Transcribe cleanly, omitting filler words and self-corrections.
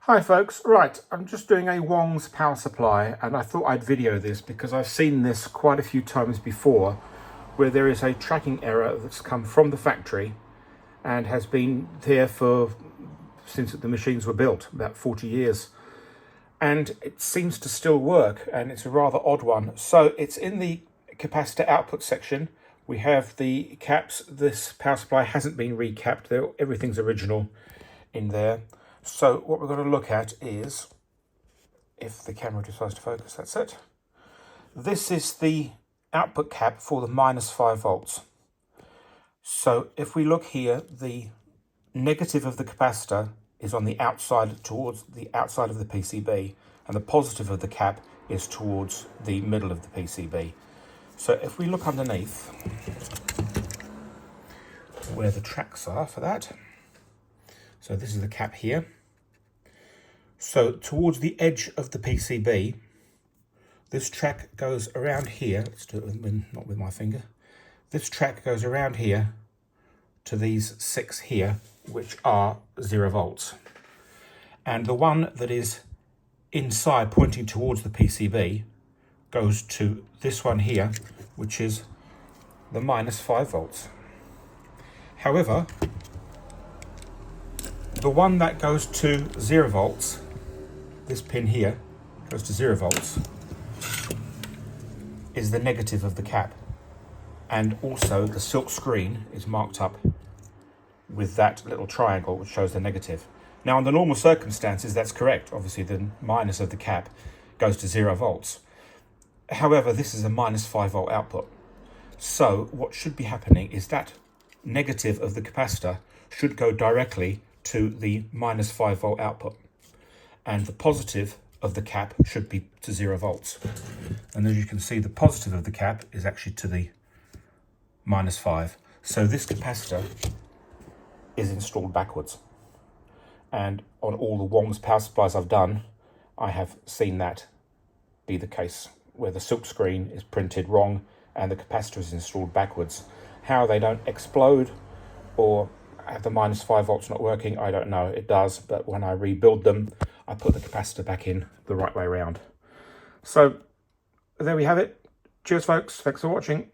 Hi folks, right, I'm just doing a Wong's power supply and I thought I'd video this because I've seen this quite a few times before where there is a tracking error that's come from the factory and has been there since the machines were built, about 40 years. And it seems to still work, and it's a rather odd one. So it's in the capacitor output section. We have the caps. This power supply hasn't been recapped, everything's original in there. So what we're going to look at is, if the camera decides to focus, that's it. This is the output cap for the -5 volts. So if we look here, the negative of the capacitor is on the outside, towards the outside of the PCB, and the positive of the cap is towards the middle of the PCB. So if we look underneath where the tracks are for that, so this is the cap here. So towards the edge of the PCB, this track goes around here. Let's do it not with my finger. This track goes around here to these 6 here, which are 0 volts. And the one that is inside pointing towards the PCB goes to this one here, which is the -5 volts. However, the one that goes to 0 volts, this pin here goes to 0 volts, is the negative of the cap. And also the silk screen is marked up with that little triangle which shows the negative. Now, under normal circumstances, that's correct. Obviously, the minus of the cap goes to 0 volts. However, this is a -5 volt output. So what should be happening is that negative of the capacitor should go directly to the -5 volt output. And the positive of the cap should be to 0 volts. And as you can see, the positive of the cap is actually to the -5. So this capacitor is installed backwards. And on all the Wong's power supplies I've done, I have seen that be the case, where the silk screen is printed wrong and the capacitor is installed backwards. How they don't explode or have the -5 volts not working, I don't know. It does, but when I rebuild them, I put the capacitor back in the right way around. So there we have it. Cheers folks, thanks for watching.